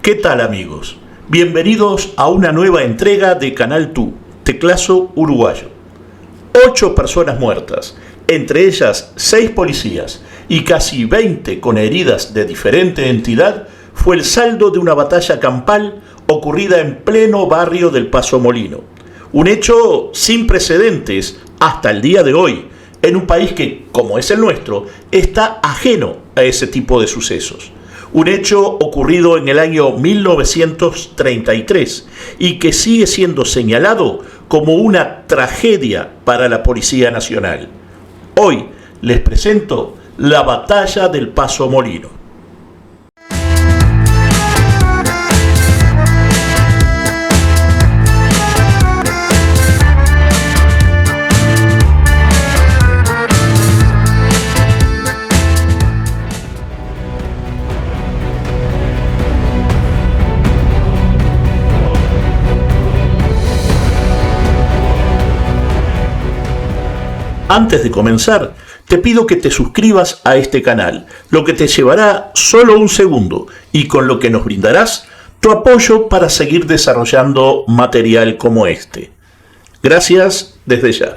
¿Qué tal, amigos? Bienvenidos a una nueva entrega de Canal TU, Teclazo Uruguayo. 8 personas muertas, entre ellas 6 policías y casi 20 con heridas de diferente entidad, fue el saldo de una batalla campal ocurrida en pleno barrio del Paso Molino. Un hecho sin precedentes hasta el día de hoy, en un país que, como es el nuestro, está ajeno a ese tipo de sucesos. Un hecho ocurrido en el año 1933 y que sigue siendo señalado como una tragedia para la Policía Nacional. Hoy les presento la Batalla del Paso Molino. Antes de comenzar, te pido que te suscribas a este canal, lo que te llevará solo un segundo y con lo que nos brindarás tu apoyo para seguir desarrollando material como este. Gracias desde ya.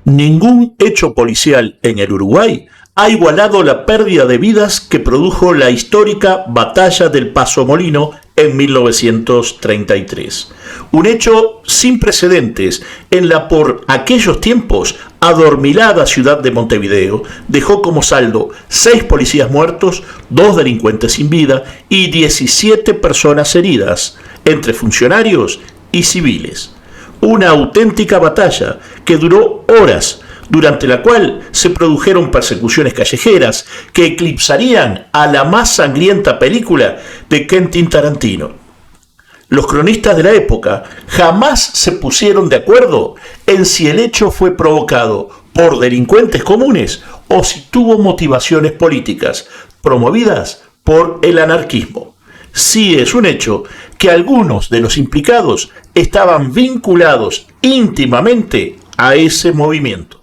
Ningún hecho policial en el Uruguay ha igualado la pérdida de vidas que produjo la histórica Batalla del Paso Molino en 1933. Un hecho sin precedentes en la por aquellos tiempos adormilada ciudad de Montevideo dejó como saldo 6 policías muertos, 2 delincuentes sin vida y 17 personas heridas, entre funcionarios y civiles. Una auténtica batalla que duró horas, durante la cual se produjeron persecuciones callejeras que eclipsarían a la más sangrienta película de Quentin Tarantino. Los cronistas de la época jamás se pusieron de acuerdo en si el hecho fue provocado por delincuentes comunes o si tuvo motivaciones políticas promovidas por el anarquismo. Sí es un hecho que algunos de los implicados estaban vinculados íntimamente a ese movimiento.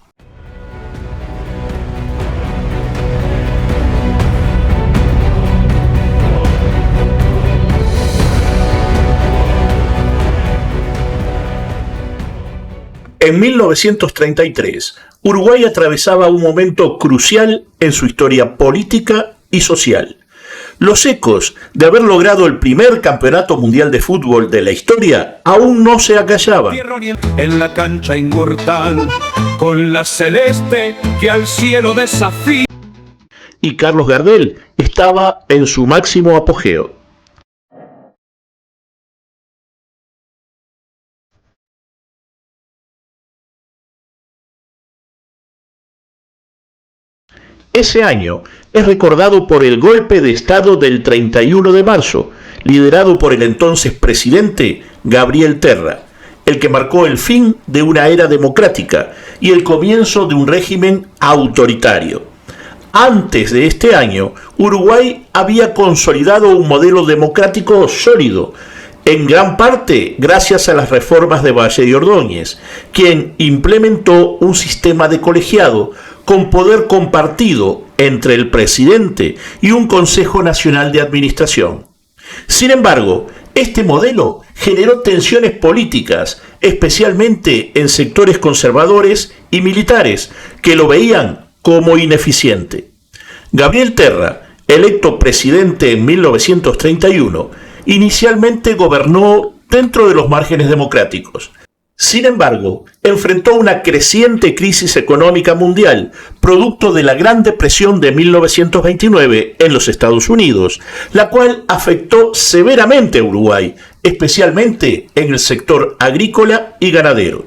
En 1933, Uruguay atravesaba un momento crucial en su historia política y social. Los ecos de haber logrado el primer campeonato mundial de fútbol de la historia aún no se acallaban. En la cancha inmortal, con la celeste que al cielo desafía. Y Carlos Gardel estaba en su máximo apogeo. Ese año es recordado por el golpe de Estado del 31 de marzo, liderado por el entonces presidente Gabriel Terra, el que marcó el fin de una era democrática y el comienzo de un régimen autoritario. Antes de este año, Uruguay había consolidado un modelo democrático sólido, en gran parte gracias a las reformas de Valle y Ordóñez, quien implementó un sistema de colegiado con poder compartido entre el presidente y un Consejo Nacional de Administración. Sin embargo, este modelo generó tensiones políticas, especialmente en sectores conservadores y militares, que lo veían como ineficiente. Gabriel Terra, electo presidente en 1931, inicialmente gobernó dentro de los márgenes democráticos. Sin embargo, enfrentó una creciente crisis económica mundial, producto de la Gran Depresión de 1929 en los Estados Unidos, la cual afectó severamente a Uruguay, especialmente en el sector agrícola y ganadero.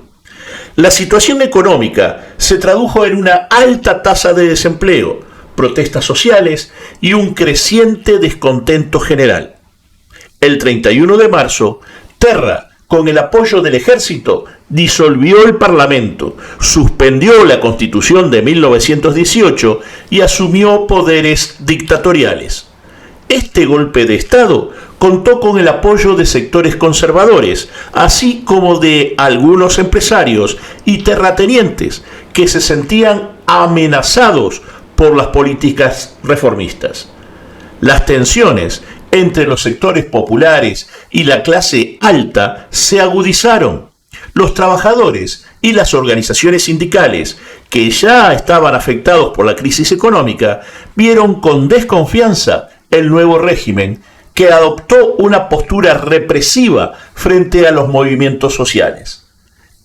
La situación económica se tradujo en una alta tasa de desempleo, protestas sociales y un creciente descontento general. El 31 de marzo, Terra, con el apoyo del ejército, disolvió el Parlamento, suspendió la Constitución de 1918 y asumió poderes dictatoriales. Este golpe de Estado contó con el apoyo de sectores conservadores, así como de algunos empresarios y terratenientes que se sentían amenazados por las políticas reformistas. Las tensiones entre los sectores populares y la clase alta se agudizaron. Los trabajadores y las organizaciones sindicales, que ya estaban afectados por la crisis económica, vieron con desconfianza el nuevo régimen, que adoptó una postura represiva frente a los movimientos sociales.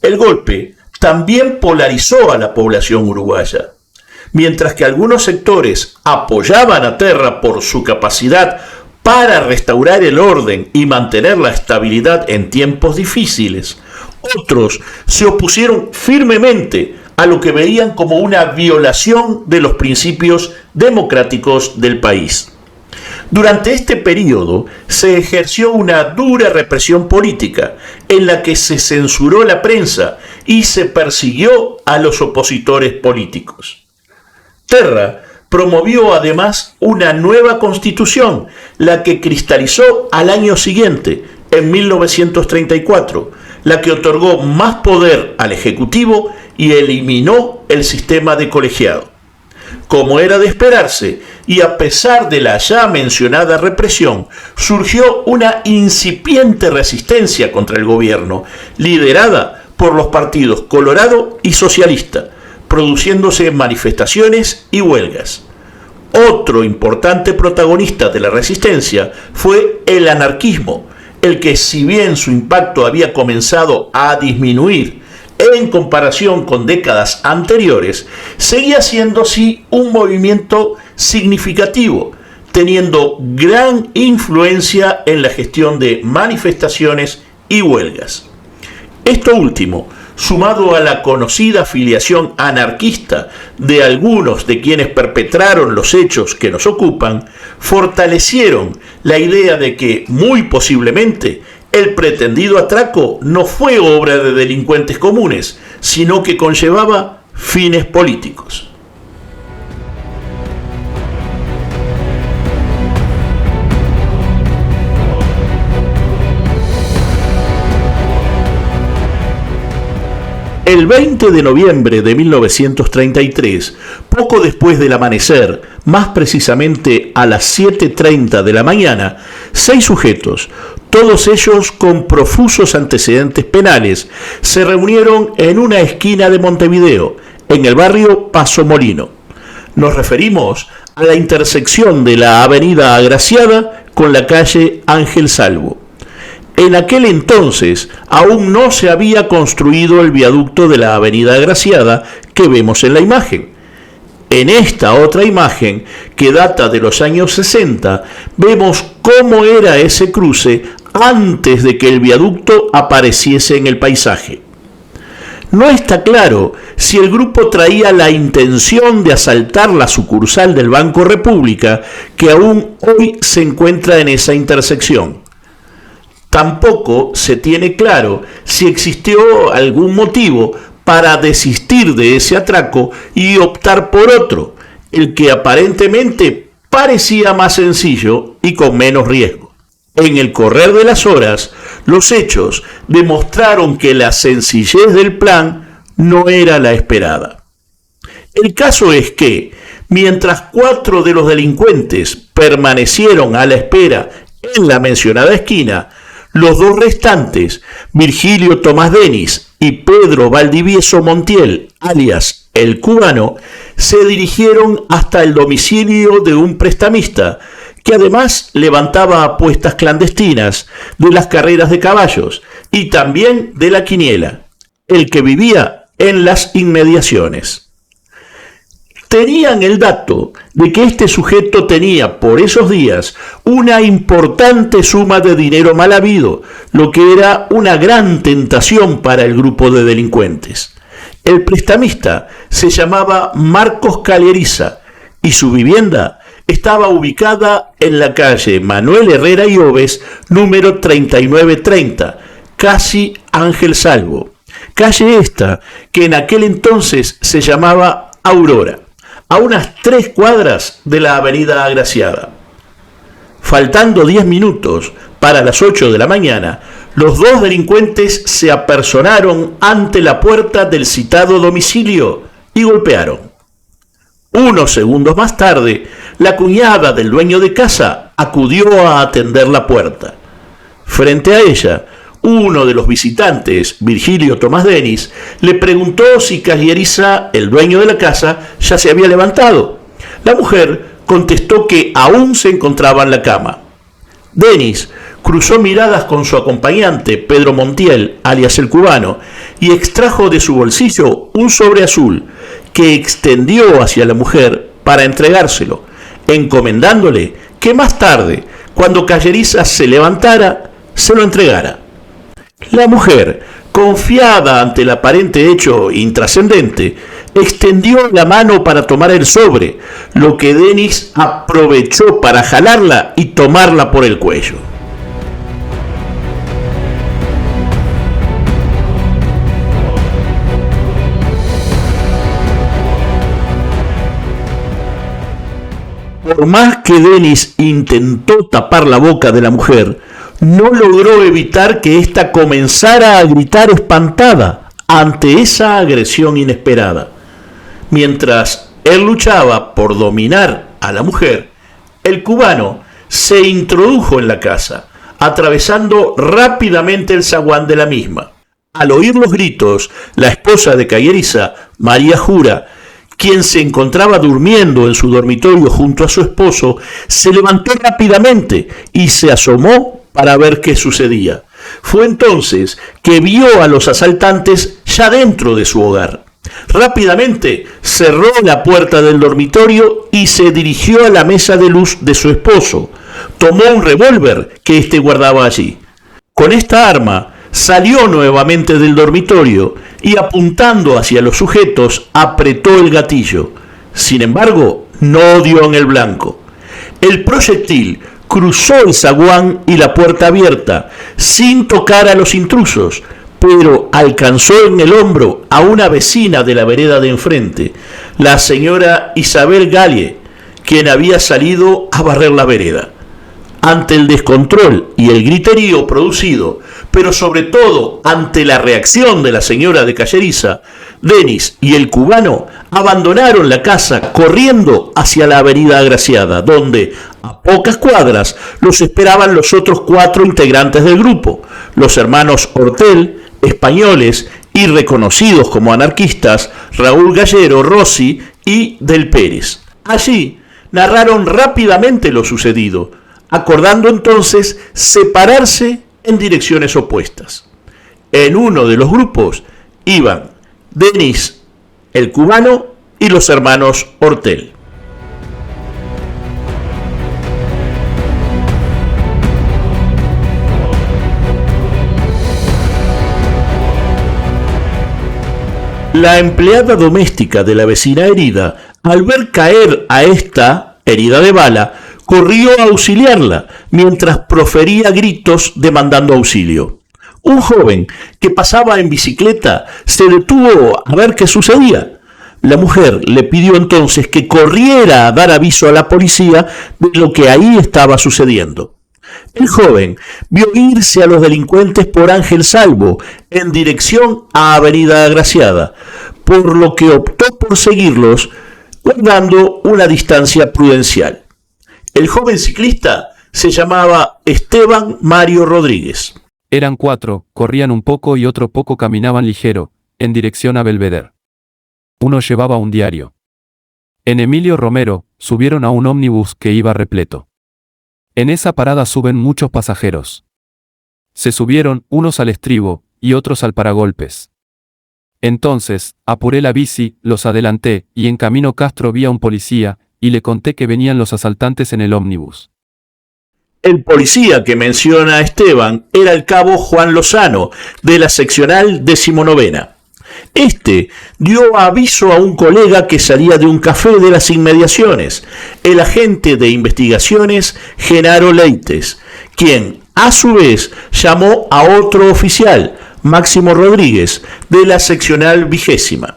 El golpe también polarizó a la población uruguaya. Mientras que algunos sectores apoyaban a Terra por su capacidad para restaurar el orden y mantener la estabilidad en tiempos difíciles, otros se opusieron firmemente a lo que veían como una violación de los principios democráticos del país. Durante este periodo se ejerció una dura represión política en la que se censuró la prensa y se persiguió a los opositores políticos. Terra promovió además una nueva constitución, la que cristalizó al año siguiente, en 1934, la que otorgó más poder al Ejecutivo y eliminó el sistema de colegiado. Como era de esperarse, y a pesar de la ya mencionada represión, surgió una incipiente resistencia contra el gobierno, liderada por los partidos Colorado y Socialista, produciéndose manifestaciones y huelgas. Otro importante protagonista de la resistencia fue el anarquismo, el que, si bien su impacto había comenzado a disminuir en comparación con décadas anteriores, seguía siendo sí un movimiento significativo, teniendo gran influencia en la gestión de manifestaciones y huelgas. Esto último, sumado a la conocida filiación anarquista de algunos de quienes perpetraron los hechos que nos ocupan, fortalecieron la idea de que, muy posiblemente, el pretendido atraco no fue obra de delincuentes comunes, sino que conllevaba fines políticos. El 20 de noviembre de 1933, poco después del amanecer, más precisamente a las 7:30 de la mañana, 6 sujetos, todos ellos con profusos antecedentes penales, se reunieron en una esquina de Montevideo, en el barrio Paso Molino. Nos referimos a la intersección de la avenida Agraciada con la calle Ángel Salvo. En aquel entonces aún no se había construido el viaducto de la avenida Agraciada que vemos en la imagen. En esta otra imagen, que data de los años 60, vemos cómo era ese cruce antes de que el viaducto apareciese en el paisaje. No está claro si el grupo traía la intención de asaltar la sucursal del Banco República, que aún hoy se encuentra en esa intersección. Tampoco se tiene claro si existió algún motivo para desistir de ese atraco y optar por otro, el que aparentemente parecía más sencillo y con menos riesgo. En el correr de las horas, los hechos demostraron que la sencillez del plan no era la esperada. El caso es que, mientras 4 de los delincuentes permanecieron a la espera en la mencionada esquina, los 2 restantes, Virgilio Tomás Denis y Pedro Valdivieso Montiel, alias El Cubano, se dirigieron hasta el domicilio de un prestamista, que además levantaba apuestas clandestinas de las carreras de caballos y también de la quiniela, el que vivía en las inmediaciones. Tenían el dato de que este sujeto tenía por esos días una importante suma de dinero mal habido, lo que era una gran tentación para el grupo de delincuentes. El prestamista se llamaba Marcos Caleriza y su vivienda estaba ubicada en la calle Manuel Herrera y Oves, número 3930, casi Ángel Salvo. Calle esta que en aquel entonces se llamaba Aurora, a unas 3 cuadras de la avenida Agraciada. Faltando 10 minutos para las 8 de la mañana, los dos delincuentes se apersonaron ante la puerta del citado domicilio y golpearon. Unos segundos más tarde, la cuñada del dueño de casa acudió a atender la puerta. Frente a ella, uno de los visitantes, Virgilio Tomás Denis, le preguntó si Calleriza, el dueño de la casa, ya se había levantado. La mujer contestó que aún se encontraba en la cama. Denis cruzó miradas con su acompañante, Pedro Montiel, alias el cubano, y extrajo de su bolsillo un sobre azul que extendió hacia la mujer para entregárselo, encomendándole que más tarde, cuando Calleriza se levantara, se lo entregara. La mujer, confiada ante el aparente hecho intrascendente, extendió la mano para tomar el sobre, lo que Denis aprovechó para jalarla y tomarla por el cuello. Por más que Denis intentó tapar la boca de la mujer, no logró evitar que ésta comenzara a gritar espantada ante esa agresión inesperada. Mientras él luchaba por dominar a la mujer, el cubano se introdujo en la casa, atravesando rápidamente el zaguán de la misma. Al oír los gritos, la esposa de Calleriza, María Jura, quien se encontraba durmiendo en su dormitorio junto a su esposo, se levantó rápidamente y se asomó para ver qué sucedía. Fue entonces que vio a los asaltantes ya dentro de su hogar. Rápidamente cerró la puerta del dormitorio y se dirigió a la mesa de luz de su esposo. Tomó un revólver que éste guardaba allí. Con esta arma salió nuevamente del dormitorio y, apuntando hacia los sujetos, apretó el gatillo. Sin embargo, no dio en el blanco. El proyectil cruzó el zaguán y la puerta abierta, sin tocar a los intrusos, pero alcanzó en el hombro a una vecina de la vereda de enfrente, la señora Isabel Galle, quien había salido a barrer la vereda. Ante el descontrol y el griterío producido, pero sobre todo ante la reacción de la señora de Calleriza, Denis y el cubano abandonaron la casa corriendo hacia la avenida Agraciada, donde, a pocas cuadras, los esperaban los otros 4 integrantes del grupo, los hermanos Hortel, españoles y reconocidos como anarquistas, Raúl Gallero, Rossi y Del Pérez. Allí narraron rápidamente lo sucedido, acordando entonces separarse en direcciones opuestas. En uno de los grupos iban Denis, el cubano, y los hermanos Hortel. La empleada doméstica de la vecina herida, al ver caer a esta herida de bala, corrió a auxiliarla, mientras profería gritos demandando auxilio. Un joven que pasaba en bicicleta se detuvo a ver qué sucedía. La mujer le pidió entonces que corriera a dar aviso a la policía de lo que ahí estaba sucediendo. El joven vio irse a los delincuentes por Ángel Salvo en dirección a Avenida Agraciada, por lo que optó por seguirlos guardando una distancia prudencial. El joven ciclista se llamaba Esteban Mario Rodríguez. Eran 4, corrían un poco y otro poco caminaban ligero, en dirección a Belvedere. Uno llevaba un diario. En Emilio Romero, subieron a un ómnibus que iba repleto. En esa parada suben muchos pasajeros. Se subieron, unos al estribo, y otros al paragolpes. Entonces, apuré la bici, los adelanté, y en camino Castro vi a un policía, y le conté que venían los asaltantes en el ómnibus. El policía que menciona a Esteban era el cabo Juan Lozano, de la seccional 19ª. Este dio aviso a un colega que salía de un café de las inmediaciones, el agente de investigaciones Genaro Leites, quien, a su vez, llamó a otro oficial, Máximo Rodríguez, de la seccional 20ª.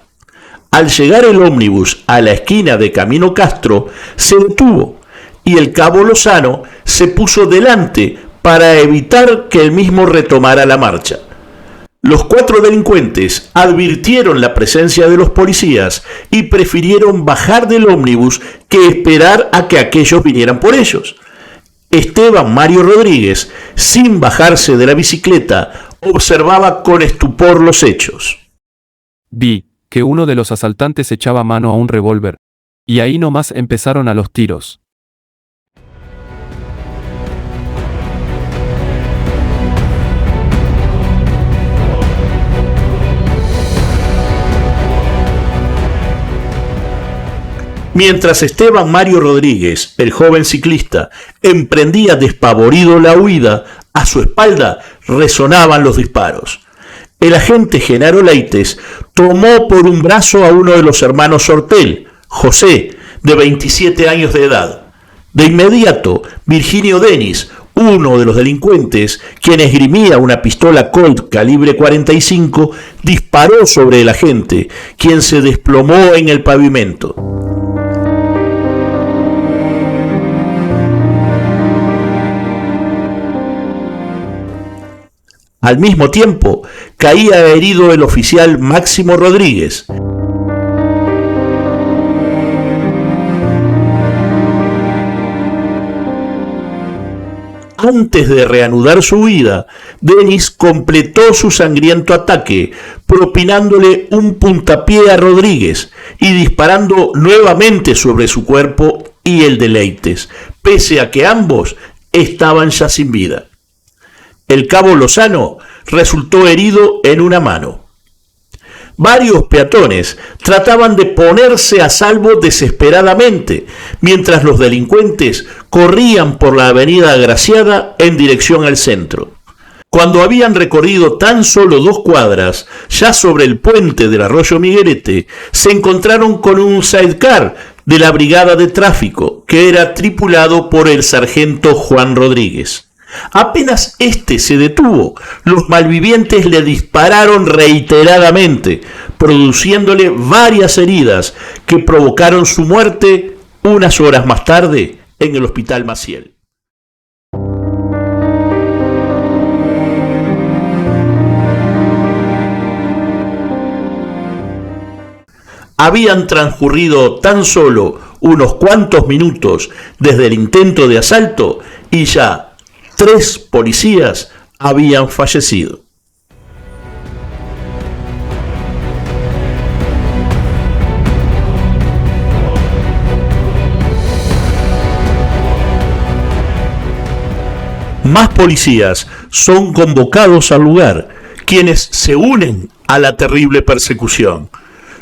Al llegar el ómnibus a la esquina de Camino Castro, se detuvo y el cabo Lozano se puso delante para evitar que el mismo retomara la marcha. Los 4 delincuentes advirtieron la presencia de los policías y prefirieron bajar del ómnibus que esperar a que aquellos vinieran por ellos. Esteban Mario Rodríguez, sin bajarse de la bicicleta, observaba con estupor los hechos. Vi que uno de los asaltantes echaba mano a un revólver, y ahí nomás empezaron a los tiros. Mientras Esteban Mario Rodríguez, el joven ciclista, emprendía despavorido la huida, a su espalda resonaban los disparos. El agente Genaro Leites tomó por un brazo a uno de los hermanos Hortel, José, de 27 años de edad. De inmediato, Virginio Denis, uno de los delincuentes, quien esgrimía una pistola Colt calibre 45, disparó sobre el agente, quien se desplomó en el pavimento. Al mismo tiempo, caía herido el oficial Máximo Rodríguez. Antes de reanudar su huida, Denis completó su sangriento ataque, propinándole un puntapié a Rodríguez y disparando nuevamente sobre su cuerpo y el de Leites, pese a que ambos estaban ya sin vida. El cabo Lozano resultó herido en una mano. Varios peatones trataban de ponerse a salvo desesperadamente, mientras los delincuentes corrían por la avenida Agraciada en dirección al centro. Cuando habían recorrido tan solo 2 cuadras, ya sobre el puente del arroyo Miguelete, se encontraron con un sidecar de la brigada de tráfico, que era tripulado por el sargento Juan Rodríguez. Apenas éste se detuvo, los malvivientes le dispararon reiteradamente, produciéndole varias heridas que provocaron su muerte unas horas más tarde en el Hospital Maciel. Habían transcurrido tan solo unos cuantos minutos desde el intento de asalto y ya 3 policías habían fallecido. Más policías son convocados al lugar, quienes se unen a la terrible persecución.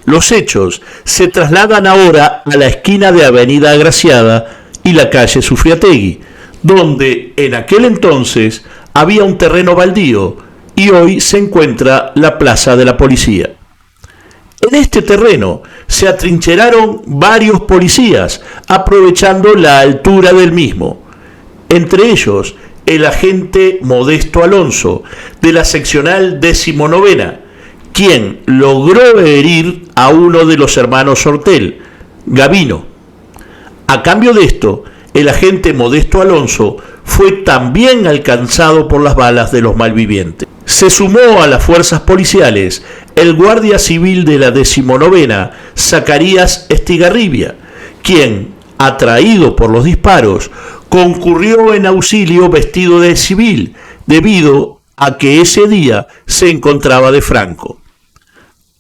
Los hechos se trasladan ahora a la esquina de Avenida Agraciada y la calle Sufriategui, donde en aquel entonces había un terreno baldío y hoy se encuentra la Plaza de la Policía. En este terreno se atrincheraron varios policías, aprovechando la altura del mismo. Entre ellos, el agente Modesto Alonso, de la seccional 19ª, quien logró herir a uno de los hermanos Hortel, Gavino. A cambio de esto, el agente Modesto Alonso fue también alcanzado por las balas de los malvivientes. Se sumó a las fuerzas policiales el guardia civil de la 19ª, Zacarías Estigarribia, quien, atraído por los disparos, concurrió en auxilio vestido de civil, debido a que ese día se encontraba de franco.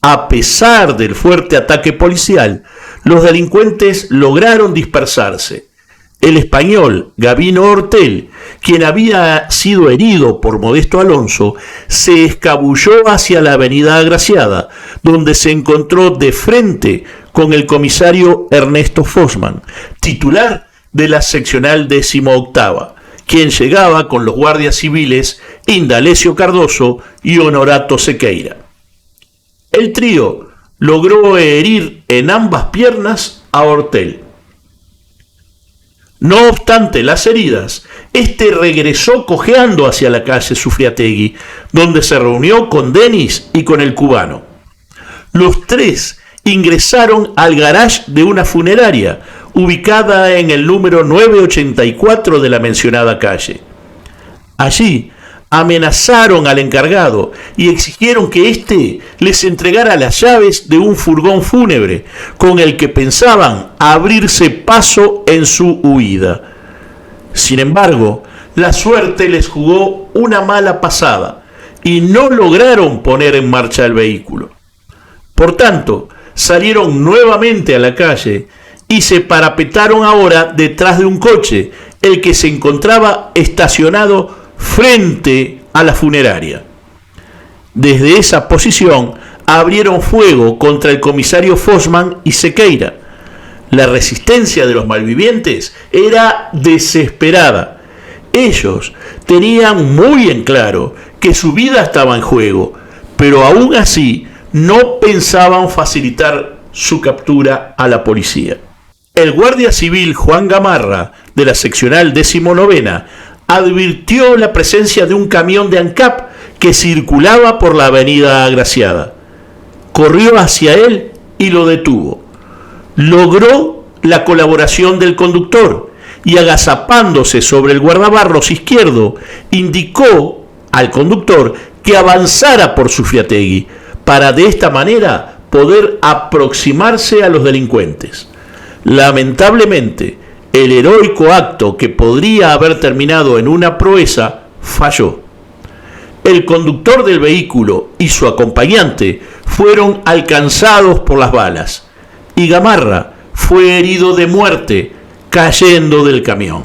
A pesar del fuerte ataque policial, los delincuentes lograron dispersarse. El español Gavino Hortel, quien había sido herido por Modesto Alonso, se escabulló hacia la avenida Agraciada, donde se encontró de frente con el comisario Ernesto Fosman, titular de la seccional 18ª, quien llegaba con los guardias civiles Indalecio Cardoso y Honorato Sequeira. El trío logró herir en ambas piernas a Hortel. No obstante las heridas, este regresó cojeando hacia la calle Sufriategui, donde se reunió con Denis y con el cubano. Los 3 ingresaron al garage de una funeraria, ubicada en el número 984 de la mencionada calle. Allí amenazaron al encargado y exigieron que éste les entregara las llaves de un furgón fúnebre con el que pensaban abrirse paso en su huida. Sin embargo, la suerte les jugó una mala pasada y no lograron poner en marcha el vehículo. Por tanto, salieron nuevamente a la calle y se parapetaron ahora detrás de un coche, el que se encontraba estacionado frente a la funeraria. Desde esa posición abrieron fuego contra el comisario Fosman y Sequeira. La resistencia de los malvivientes era desesperada. Ellos tenían muy en claro que su vida estaba en juego, pero aún así no pensaban facilitar su captura a la policía. El guardia civil Juan Gamarra, de la seccional 19ª, advirtió la presencia de un camión de ANCAP que circulaba por la avenida Agraciada. Corrió hacia él y lo detuvo. Logró la colaboración del conductor y, agazapándose sobre el guardabarros izquierdo, indicó al conductor que avanzara por Zufiategui para de esta manera poder aproximarse a los delincuentes. Lamentablemente, el heroico acto que podría haber terminado en una proeza falló. El conductor del vehículo y su acompañante fueron alcanzados por las balas y Gamarra fue herido de muerte cayendo del camión.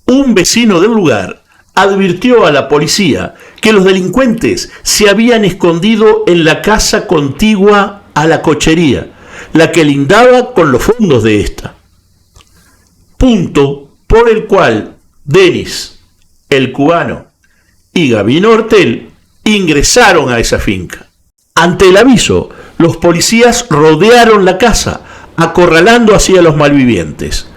Un vecino del lugar advirtió a la policía que los delincuentes se habían escondido en la casa contigua a la cochería, la que lindaba con los fondos de esta. Punto por el cual Denis, el cubano, y Gabino Hortel ingresaron a esa finca. Ante el aviso, los policías rodearon la casa, acorralando así a los malvivientes.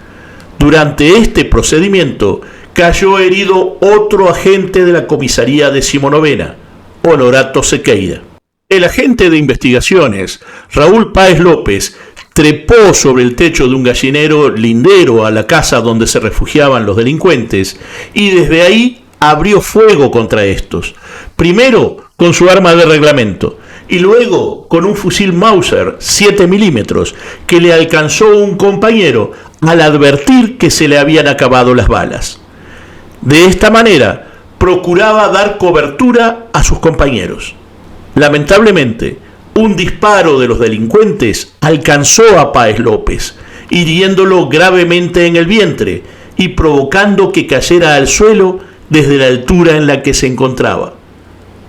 Durante este procedimiento cayó herido otro agente de la comisaría 19ª, Honorato Sequeira. El agente de investigaciones, Raúl Páez López, trepó sobre el techo de un gallinero lindero a la casa donde se refugiaban los delincuentes y desde ahí abrió fuego contra estos, primero con su arma de reglamento y luego con un fusil Mauser 7 milímetros que le alcanzó un compañero al advertir que se le habían acabado las balas. De esta manera procuraba dar cobertura a sus compañeros. Lamentablemente, un disparo de los delincuentes alcanzó a Páez López, hiriéndolo gravemente en el vientre y provocando que cayera al suelo desde la altura en la que se encontraba.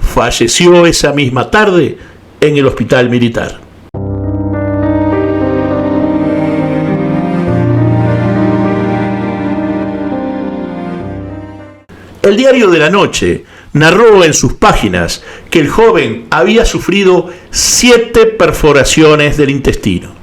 Falleció esa misma tarde en el hospital militar. El Diario de la Noche narró en sus páginas que el joven había sufrido 7 perforaciones del intestino.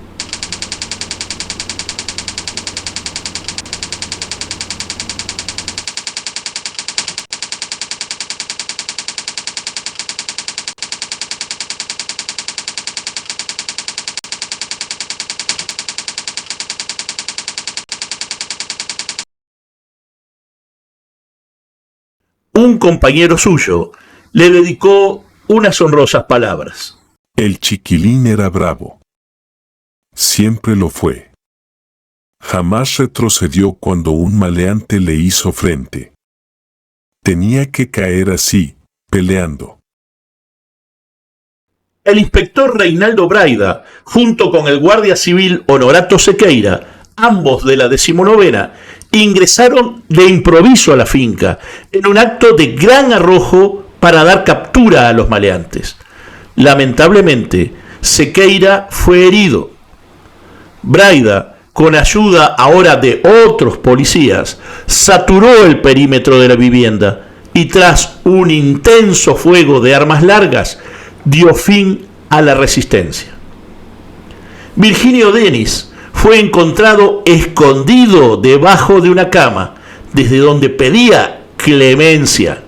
Un compañero suyo le dedicó unas honrosas palabras. El chiquilín era bravo. Siempre lo fue. Jamás retrocedió cuando un maleante le hizo frente. Tenía que caer así, peleando. El inspector Reinaldo Braida, junto con el guardia civil Honorato Sequeira, ambos de la 19ª, ingresaron de improviso a la finca, en un acto de gran arrojo para dar captura a los maleantes. Lamentablemente, Sequeira fue herido. Braida, con ayuda ahora de otros policías, saturó el perímetro de la vivienda y tras un intenso fuego de armas largas, dio fin a la resistencia. Virginio Denis fue encontrado escondido debajo de una cama, desde donde pedía clemencia.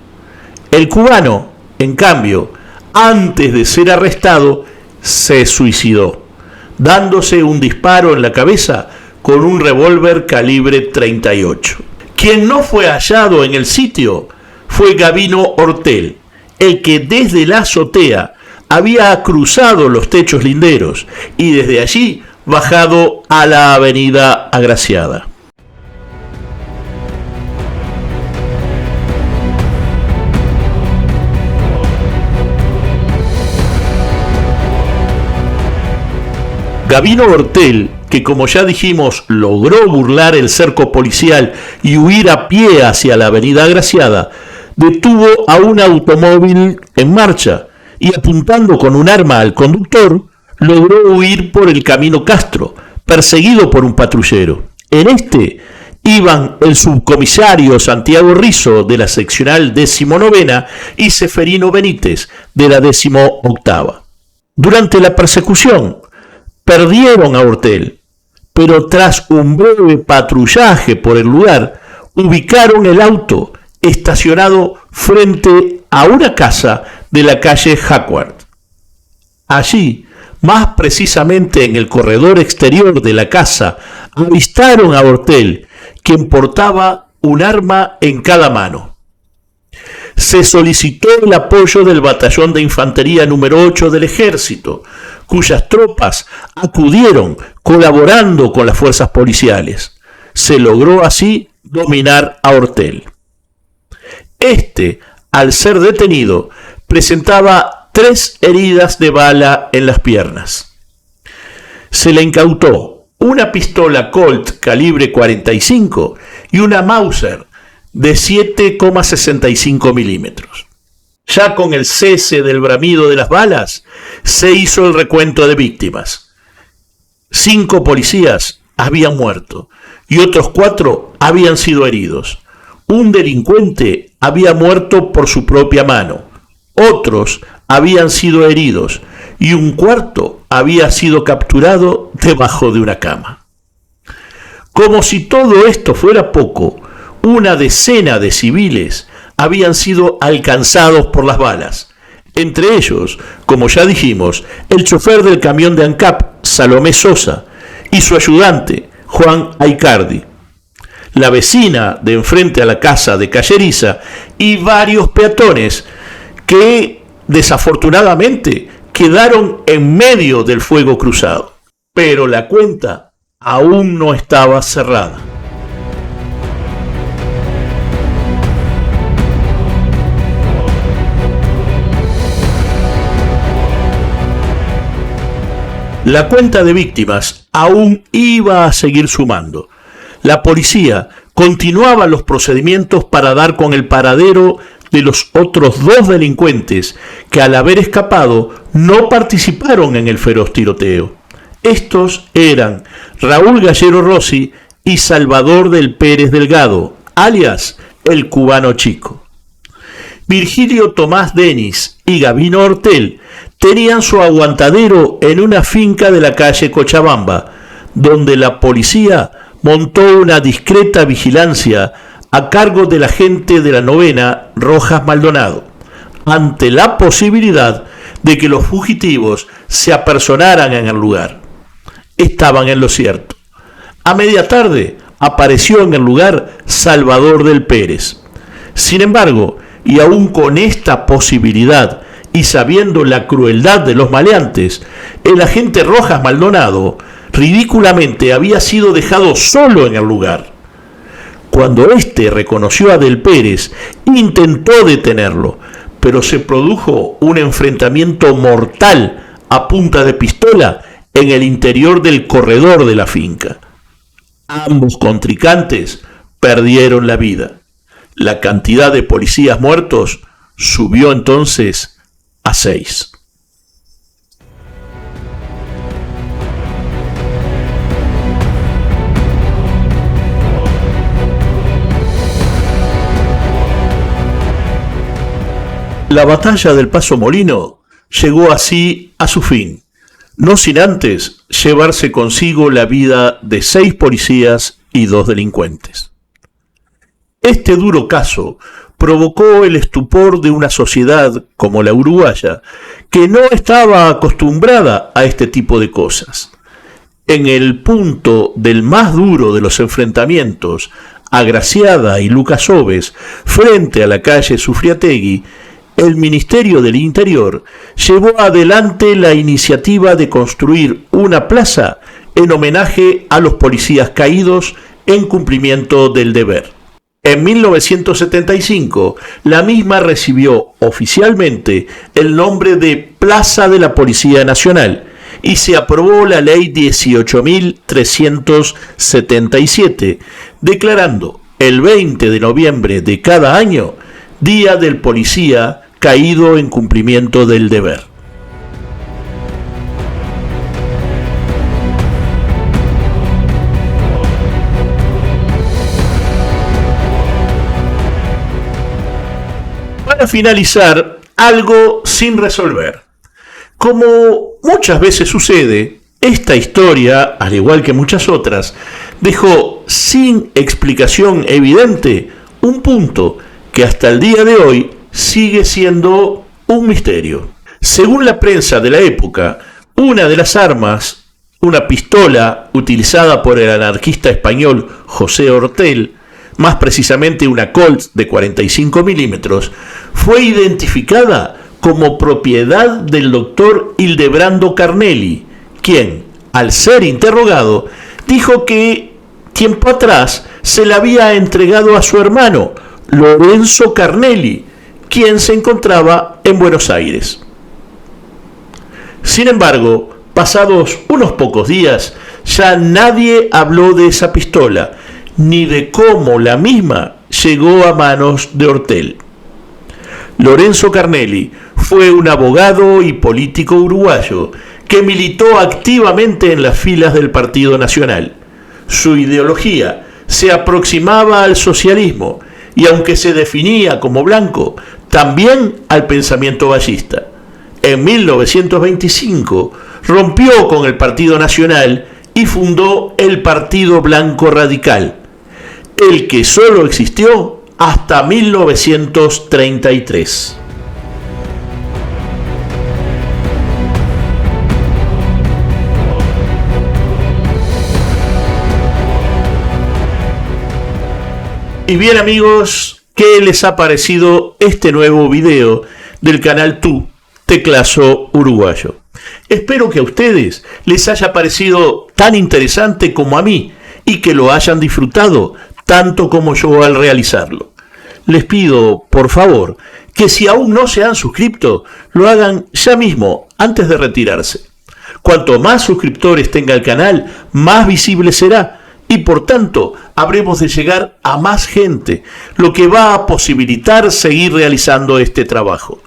El cubano, en cambio, antes de ser arrestado, se suicidó, dándose un disparo en la cabeza con un revólver calibre 38. Quien no fue hallado en el sitio fue Gabino Ortel, el que desde la azotea había cruzado los techos linderos y desde allí bajado a la avenida Agraciada. Gabino Ortel, que como ya dijimos logró burlar el cerco policial y huir a pie hacia la avenida Agraciada, detuvo a un automóvil en marcha y apuntando con un arma al conductor, logró huir por el camino Castro, perseguido por un patrullero. En este iban el subcomisario Santiago Rizzo de la seccional 19ª y Seferino Benítez de la 18ª. Durante la persecución perdieron a Ortel, pero tras un breve patrullaje por el lugar, ubicaron el auto estacionado frente a una casa de la calle Hackward. Allí, más precisamente en el corredor exterior de la casa, avistaron a Ortel, quien portaba un arma en cada mano. Se solicitó el apoyo del batallón de infantería número 8 del ejército, cuyas tropas acudieron colaborando con las fuerzas policiales. Se logró así dominar a Ortel. Este, al ser detenido, presentaba 3 heridas de bala en las piernas. Se le incautó una pistola Colt calibre 45 y una Mauser de 7,65 milímetros. Ya con el cese del bramido de las balas, se hizo el recuento de víctimas. 5 policías habían muerto y otros 4 habían sido heridos. Un delincuente había muerto por su propia mano, otros habían sido heridos y un cuarto había sido capturado debajo de una cama. Como si todo esto fuera poco, una decena de civiles habían sido alcanzados por las balas. Entre ellos, como ya dijimos, el chofer del camión de ANCAP, Salomé Sosa, y su ayudante, Juan Aicardi, la vecina de enfrente a la casa de Calleriza y varios peatones que desafortunadamente quedaron en medio del fuego cruzado. Pero la cuenta aún no estaba cerrada. La cuenta de víctimas aún iba a seguir sumando. La policía continuaba los procedimientos para dar con el paradero de los otros 2 delincuentes que al haber escapado no participaron en el feroz tiroteo. Estos eran Raúl Gallero Rossi y Salvador del Pérez Delgado, alias el Cubano Chico. Virgilio Tomás Denis y Gabino Ortel tenían su aguantadero en una finca de la calle Cochabamba, donde la policía montó una discreta vigilancia a cargo del agente de la 9ª, Rojas Maldonado, ante la posibilidad de que los fugitivos se apersonaran en el lugar. Estaban en lo cierto. A media tarde apareció en el lugar Salvador del Pérez. Sin embargo, y aún con esta posibilidad y sabiendo la crueldad de los maleantes, el agente Rojas Maldonado ridículamente había sido dejado solo en el lugar. Cuando éste reconoció a Del Pérez, intentó detenerlo, pero se produjo un enfrentamiento mortal a punta de pistola en el interior del corredor de la finca. Ambos contrincantes perdieron la vida. La cantidad de policías muertos subió entonces a 6. La batalla del Paso Molino llegó así a su fin, no sin antes llevarse consigo la vida de 6 policías y 2 delincuentes. Este duro caso provocó el estupor de una sociedad como la uruguaya, que no estaba acostumbrada a este tipo de cosas. En el punto del más duro de los enfrentamientos, Agraciada y Lucas Oves, frente a la calle Sufriategui, el Ministerio del Interior llevó adelante la iniciativa de construir una plaza en homenaje a los policías caídos en cumplimiento del deber. En 1975, la misma recibió oficialmente el nombre de Plaza de la Policía Nacional y se aprobó la Ley 18.377, declarando el 20 de noviembre de cada año Día del Policía caído en cumplimiento del deber. Para finalizar, algo sin resolver. Como muchas veces sucede, esta historia, al igual que muchas otras, dejó sin explicación evidente un punto que hasta el día de hoy sigue siendo un misterio. Según la prensa de la época, una de las armas, una pistola utilizada por el anarquista español José Ortel, más precisamente una Colt de 45 milímetros, fue identificada como propiedad del doctor Hildebrando Carnelli, quien, al ser interrogado, dijo que tiempo atrás se la había entregado a su hermano, Lorenzo Carnelli, quien se encontraba en Buenos Aires. Sin embargo, pasados unos pocos días, ya nadie habló de esa pistola, ni de cómo la misma llegó a manos de Ortel. Lorenzo Carnelli fue un abogado y político uruguayo que militó activamente en las filas del Partido Nacional. Su ideología se aproximaba al socialismo y, aunque se definía como blanco, también al pensamiento ballista. En 1925 rompió con el Partido Nacional y fundó el Partido Blanco Radical, el que solo existió hasta 1933. Y bien, amigos, ¿qué les ha parecido este nuevo video del canal Tu Teclazo Uruguayo? Espero que a ustedes les haya parecido tan interesante como a mí y que lo hayan disfrutado tanto como yo al realizarlo. Les pido, por favor, que si aún no se han suscrito, lo hagan ya mismo antes de retirarse. Cuanto más suscriptores tenga el canal, más visible será y por tanto habremos de llegar a más gente, lo que va a posibilitar seguir realizando este trabajo.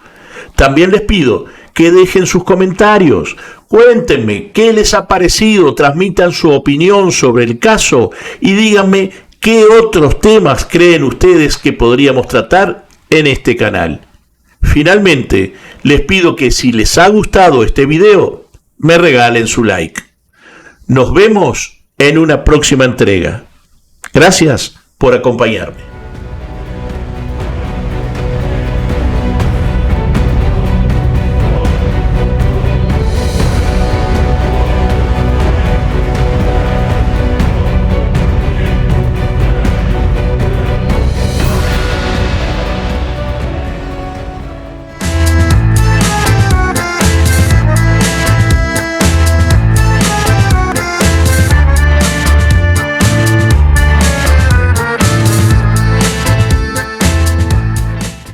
También les pido que dejen sus comentarios, cuéntenme qué les ha parecido, transmitan su opinión sobre el caso y díganme qué otros temas creen ustedes que podríamos tratar en este canal. Finalmente, les pido que si les ha gustado este video, me regalen su like. Nos vemos en una próxima entrega. Gracias por acompañarme.